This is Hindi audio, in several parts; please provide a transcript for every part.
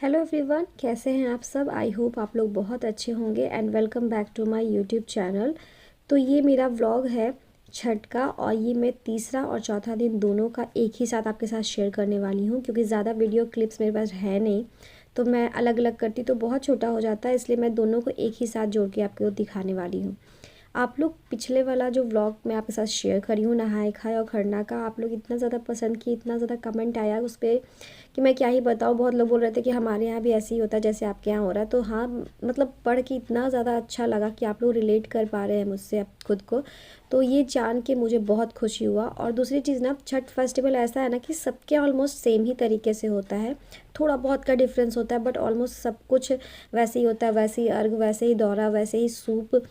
हेलो एवरीवन, कैसे हैं आप सब। आई होप आप लोग बहुत अच्छे होंगे and welcome back to my YouTube channel. तो ये मेरा व्लॉग है छठ का और ये मैं तीसरा और चौथा दिन दोनों का एक ही साथ आपके साथ शेयर करने वाली हूँ, क्योंकि ज़्यादा वीडियो क्लिप्स मेरे पास है नहीं। तो मैं अलग अलग करती तो बहुत छोटा हो जाता है, इसलिए मैं दोनों को एक ही साथ जोड़ के आपको दिखाने वाली हूँ। आप लोग पिछले वाला जो व्लॉग मैं आपके साथ शेयर करी हूँ नहाए खाए और खरना का, आप लोग इतना ज़्यादा पसंद किए, इतना ज़्यादा कमेंट आया उस पर कि मैं क्या ही बताऊँ। बहुत लोग बोल रहे थे कि हमारे यहाँ भी ऐसे ही होता है जैसे आपके यहाँ हो रहा है। तो हाँ, मतलब पढ़ के इतना ज़्यादा अच्छा लगा कि आप लोग रिलेट कर पा रहे हैं मुझसे अब खुद को। तो ये जान के मुझे बहुत खुशी हुआ। और दूसरी चीज़ ना, छठ फेस्टिवल ऐसा है ना कि सबके ऑलमोस्ट सेम ही तरीके से होता है, थोड़ा बहुत का डिफरेंस होता है, बट ऑलमोस्ट सब कुछ वैसे ही होता है। वैसे ही अर्घ, वैसे ही दौरा, वैसे ही सूप,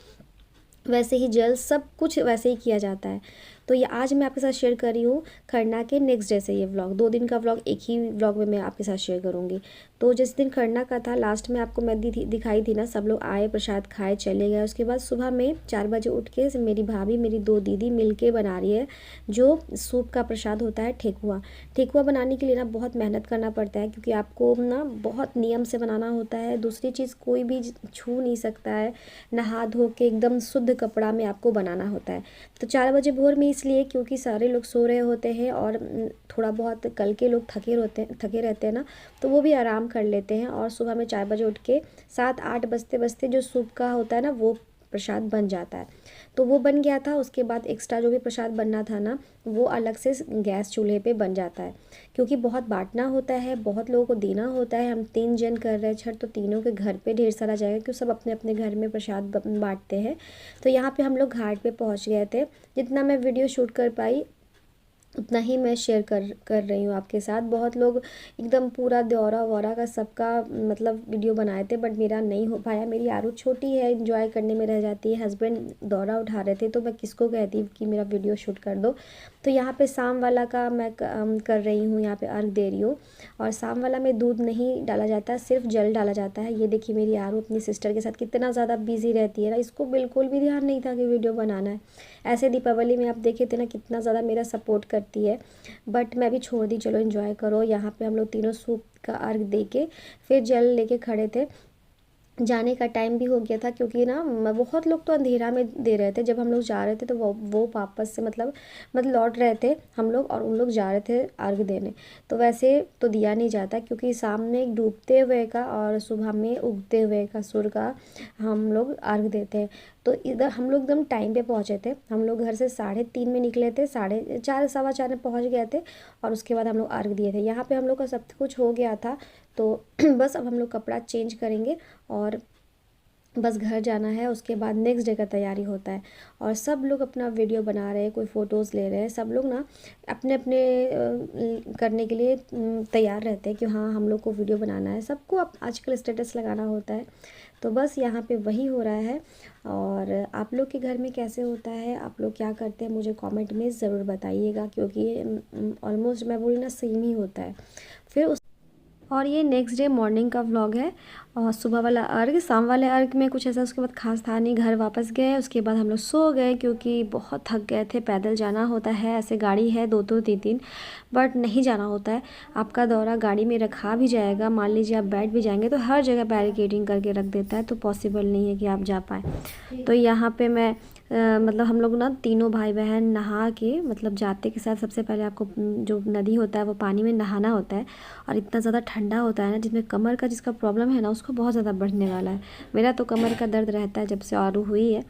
वैसे ही जल, सब कुछ वैसे ही किया जाता है। तो ये आज मैं आपके साथ शेयर कर रही हूँ खरना के नेक्स्ट डे से। ये व्लॉग 2 दिन का व्लॉग एक ही व्लॉग में मैं आपके साथ शेयर करूँगी। तो जिस दिन खरना का था, लास्ट में आपको मैं दिखाई थी ना, सब लोग आए, प्रसाद खाए, चले गए। उसके बाद सुबह में 4 बजे उठ के मेरी भाभी, मेरी 2 दीदी मिल के बना रही है जो सूप का प्रसाद होता है, ठेकुआ। ठेकुआ बनाने के लिए ना बहुत मेहनत करना पड़ता है, क्योंकि आपको ना बहुत नियम से बनाना होता है। दूसरी चीज़, कोई भी छू नहीं सकता है, नहा धो के एकदम शुद्ध कपड़ा में आपको बनाना होता है। तो 4 बजे भोर में इसलिए क्योंकि सारे लोग सो रहे होते हैं और थोड़ा बहुत कल के लोग थके रहते हैं ना, तो वो भी आराम कर लेते हैं। और सुबह में 4 बजे उठ के 7-8 बजते बजते जो सूप का होता है ना, वो प्रसाद बन जाता है। तो वो बन गया था। उसके बाद एक्स्ट्रा जो भी प्रसाद बनना था ना, वो अलग से गैस चूल्हे पे बन जाता है, क्योंकि बहुत बांटना होता है, बहुत लोगों को देना होता है। हम 3 जन कर रहे हैं छठ, तो तीनों के घर पे ढेर सारा जाएगा, क्योंकि सब अपने अपने घर में प्रसाद बांटते हैं। तो यहाँ पे हम लोग घाट पे पहुँच गए थे। जितना मैं वीडियो शूट कर पाई उतना ही मैं शेयर कर रही हूँ आपके साथ। बहुत लोग एकदम पूरा दौरा वौरा का सबका मतलब वीडियो बनाए थे, बट मेरा नहीं हो पाया। मेरी आरू छोटी है, एंजॉय करने में रह जाती है। हस्बैंड दौरा उठा रहे थे, तो मैं किसको कहती कि मेरा वीडियो शूट कर दो। तो यहाँ पे शाम वाला का मैं कर रही हूँ, यहाँ पे अर्घ दे रही हूँ। और शाम वाला में दूध नहीं डाला जाता है, सिर्फ जल डाला जाता है। ये देखिए मेरी आरू अपनी सिस्टर के साथ कितना ज़्यादा बिजी रहती है ना, इसको बिल्कुल भी ध्यान नहीं था कि वीडियो बनाना है। ऐसे दीपावली में आप देखे थे ना कितना ज़्यादा मेरा सपोर्ट करती है, बट मैं भी छोड़ दी, चलो एंजॉय करो। यहाँ पे हम लोग तीनों सूप का अर्घ दे के फिर जल लेके खड़े थे। जाने का टाइम भी हो गया था, क्योंकि ना बहुत लोग तो अंधेरा में दे रहे थे। जब हम लोग जा रहे थे तो वो वापस से मतलब लौट रहे थे हम लोग, और उन लोग जा रहे थे अर्घ देने। तो वैसे तो दिया नहीं जाता, क्योंकि सामने एक डूबते हुए का और सुबह में उगते हुए का सूर्य का हम लोग अर्घ देते हैं। तो इधर हम लोग एकदम टाइम पे पहुँचे थे। हम लोग घर से 3:30 में निकले थे, 4:30 4:15 में पहुँच गए थे। और उसके बाद हम लोग अर्घ दिए थे। यहाँ पे हम लोग का सब कुछ हो गया था। तो बस अब हम लोग कपड़ा चेंज करेंगे और बस घर जाना है। उसके बाद नेक्स्ट डे का तैयारी होता है, और सब लोग अपना वीडियो बना रहे हैं, कोई फ़ोटोज़ ले रहे हैं। सब लोग ना अपने अपने करने के लिए तैयार रहते हैं कि हाँ हम लोग को वीडियो बनाना है। सबको अब आजकल स्टेटस लगाना होता है। तो बस यहाँ पे वही हो रहा है। और आप लोग के घर में कैसे होता है, आप लोग क्या करते हैं, मुझे कमेंट में ज़रूर बताइएगा, क्योंकि ऑलमोस्ट मैं बोली ना सेम ही होता है। फिर और ये नेक्स्ट डे मॉर्निंग का व्लॉग है। और सुबह वाला अर्घ, शाम वाले अर्घ में कुछ ऐसा उसके बाद खास था नहीं। घर वापस गए, उसके बाद हम लोग सो गए, क्योंकि बहुत थक गए थे। पैदल जाना होता है, ऐसे गाड़ी है 2-2 3-3, बट नहीं जाना होता है। आपका दौरा गाड़ी में रखा भी जाएगा, मान लीजिए आप बैठ भी जाएंगे तो हर जगह बैरिकेडिंग करके रख देता है, तो पॉसिबल नहीं है कि आप जा पाएँ। तो यहाँ पर मैं मतलब हम लोग ना तीनों भाई बहन नहा के, मतलब जाते के साथ सबसे पहले आपको जो नदी होता है वो पानी में नहाना होता है। और इतना ज़्यादा ठंडा होता है ना, जिसमें कमर का जिसका प्रॉब्लम है ना, उसको बहुत ज़्यादा बढ़ने वाला है। मेरा तो कमर का दर्द रहता है जब से आरू हुई है।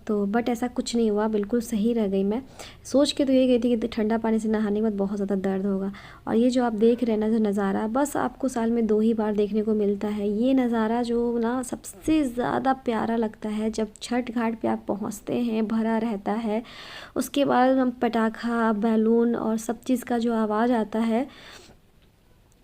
तो बट ऐसा कुछ नहीं हुआ, बिल्कुल सही रह गई। मैं सोच के तो ये गई थी कि ठंडा पानी से नहाने के बाद बहुत ज़्यादा दर्द होगा। और ये जो आप देख रहे हैं ना, जो नज़ारा बस आपको साल में 2 ही बार देखने को मिलता है। ये नज़ारा जो ना सबसे ज़्यादा प्यारा लगता है, जब छठ घाट पे आप पहुँचते हैं, भरा रहता है। उसके बाद हम पटाखा, बैलून और सब चीज़ का जो आवाज़ आता है,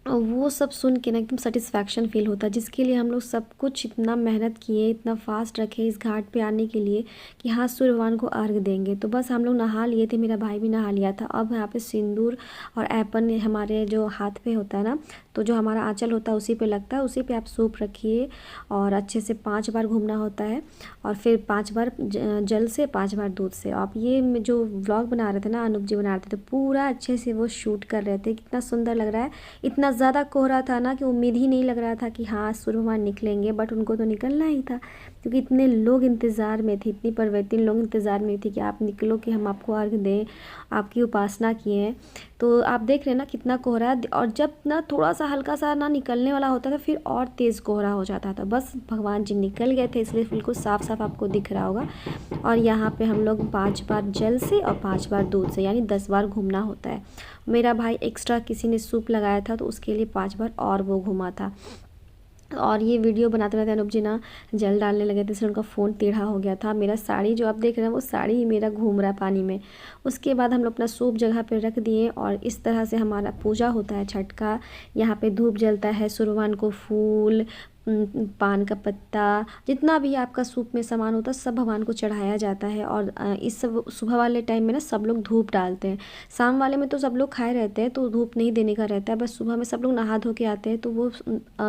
वो सब सुन के ना एकदम सेटिस्फैक्शन फ़ील होता है, जिसके लिए हम लोग सब कुछ इतना मेहनत किए, इतना फास्ट रखे इस घाट पे आने के लिए कि हाँ सूर्य भगवान को अर्घ देंगे। तो बस हम लोग नहा लिए थे, मेरा भाई भी नहा लिया था। अब यहाँ पे सिंदूर और ऐपन हमारे जो हाथ पे होता है ना, तो जो हमारा आंचल होता है उसी पे लगता है, उसी पे आप सूप रखिए और अच्छे से 5 बार घूमना होता है। और फिर 5 बार जल से, 5 बार दूध से। आप ये जो व्लॉग बना रहे थे ना, अनूप जी बना रहे थे, तो पूरा अच्छे से वो शूट कर रहे थे। कितना सुंदर लग रहा है, इतना ज़्यादा कोहरा था ना कि उम्मीद ही नहीं लग रहा था कि हाँ सूर्य भगवान निकलेंगे, बट उनको तो निकलना ही था क्योंकि इतने लोग इंतज़ार में थे, इतनी परवैतिन लोग इंतज़ार में थी कि आप निकलो कि हम आपको अर्घ दें, आपकी उपासना किए हैं। तो आप देख रहे हैं ना कितना कोहरा है, और जब ना थोड़ा सा हल्का सा ना निकलने वाला होता था फिर और तेज़ कोहरा हो जाता था। बस भगवान जी निकल गए थे, इसलिए बिल्कुल साफ साफ आपको दिख रहा होगा। और यहाँ पे हम लोग 5 बार जल से और 5 बार दूध से, यानी 10 बार घूमना होता है। मेरा भाई एक्स्ट्रा किसी ने सूप लगाया था तो उसके लिए 5 बार और वो घूमा था। और ये वीडियो बनाते बनाते अनूप जी ना जल डालने लगे थे, इसलिए उनका फ़ोन टेढ़ा हो गया था। मेरा साड़ी जो आप देख रहे हैं वो साड़ी ही मेरा घूम रहा है पानी में। उसके बाद हम लोग अपना सूप जगह पे रख दिए और इस तरह से हमारा पूजा होता है छठ का। यहाँ पे धूप जलता है, सूर्य भगवान को फूल, पान का पत्ता, जितना भी आपका सूप में सामान होता है सब भगवान को चढ़ाया जाता है। और इस सब सुबह वाले टाइम में ना सब लोग धूप डालते हैं, शाम वाले में तो सब लोग खाए रहते हैं तो धूप नहीं देने का रहता है। बस सुबह में सब लोग नहा धो के आते हैं तो वो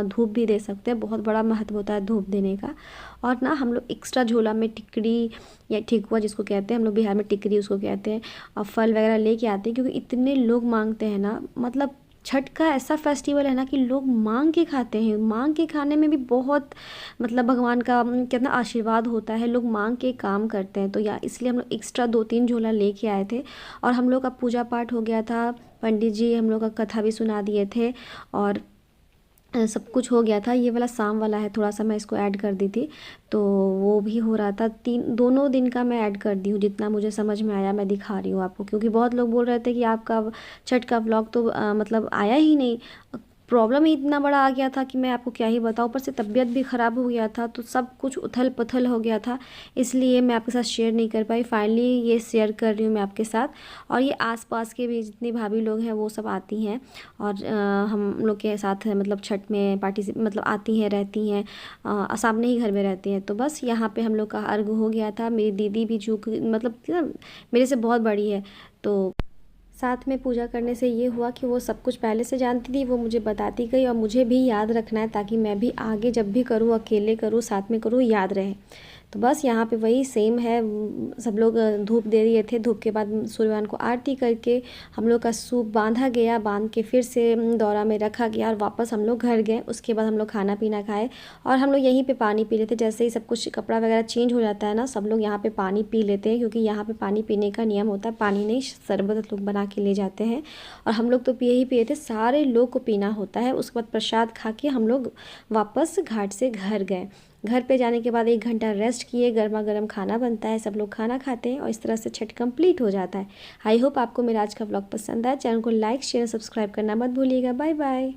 धूप भी दे सकते हैं। बहुत बड़ा महत्व होता है धूप देने का। और ना हम लोग एक्स्ट्रा झोला में टिकड़ी या ठेकुआ जिसको कहते हैं, हम लोग बिहार में टिकरी उसको कहते हैं, और फल वगैरह लेके आते हैं क्योंकि इतने लोग मांगते हैं ना। मतलब छठ का ऐसा फेस्टिवल है ना कि लोग मांग के खाते हैं, मांग के खाने में भी बहुत मतलब भगवान का कितना आशीर्वाद होता है। लोग मांग के काम करते हैं तो या इसलिए हम लोग एक्स्ट्रा 2-3 झोला लेके आए थे। और हम लोग का पूजा पाठ हो गया था, पंडित जी हम लोग का कथा भी सुना दिए थे और सब कुछ हो गया था। ये वाला शाम वाला है, थोड़ा सा मैं इसको ऐड कर दी थी तो वो भी हो रहा था। दोनों दिन का मैं ऐड कर दी हूँ, जितना मुझे समझ में आया मैं दिखा रही हूँ आपको, क्योंकि बहुत लोग बोल रहे थे कि आपका छठ का व्लॉग तो मतलब आया ही नहीं। प्रॉब्लम ही इतना बड़ा आ गया था कि मैं आपको क्या ही बताऊँ, ऊपर से तबीयत भी ख़राब हो गया था तो सब कुछ उथल पुथल हो गया था, इसलिए मैं आपके साथ शेयर नहीं कर पाई। फाइनली ये शेयर कर रही हूँ मैं आपके साथ। और ये आसपास के भी जितनी भाभी लोग हैं वो सब आती हैं और हम लोग के साथ मतलब छठ में मतलब आती हैं, रहती हैं, सामने ही घर में रहती हैं। तो बस यहाँ पे हम लोग का अर्घ हो गया था। मेरी दीदी भी जो मतलब मेरे से बहुत बड़ी है तो साथ में पूजा करने से ये हुआ कि वो सब कुछ पहले से जानती थी, वो मुझे बताती गई और मुझे भी याद रखना है ताकि मैं भी आगे जब भी करूँ, अकेले करूँ, साथ में करूँ, याद रहे। तो बस यहाँ पे वही सेम है, सब लोग धूप दे दिए थे। धूप के बाद सूर्य भगवान को आरती करके हम लोग का सूप बांधा गया, बांध के फिर से दौरा में रखा गया और वापस हम लोग घर गए। उसके बाद हम लोग खाना पीना खाए और हम लोग यहीं पे पानी पी लेते। जैसे ही सब कुछ कपड़ा वगैरह चेंज हो जाता है ना, सब लोग यहाँ पे पानी पी लेते हैं क्योंकि यहाँ पे पानी पीने का नियम होता है। पानी नहीं, शरबत लोग बना के ले जाते हैं और हम लोग तो पिए ही पिए थे, सारे लोग को पीना होता है। उसके बाद प्रसाद खा के हम लोग वापस घाट से घर गए। घर पे जाने के बाद 1 घंटा रेस्ट किए, गर्मा गर्म खाना बनता है, सब लोग खाना खाते हैं और इस तरह से छठ कंप्लीट हो जाता है। आई होप आपको मेरा आज का व्लॉग पसंद आया। चैनल को लाइक शेयर सब्सक्राइब करना मत भूलिएगा। Bye bye.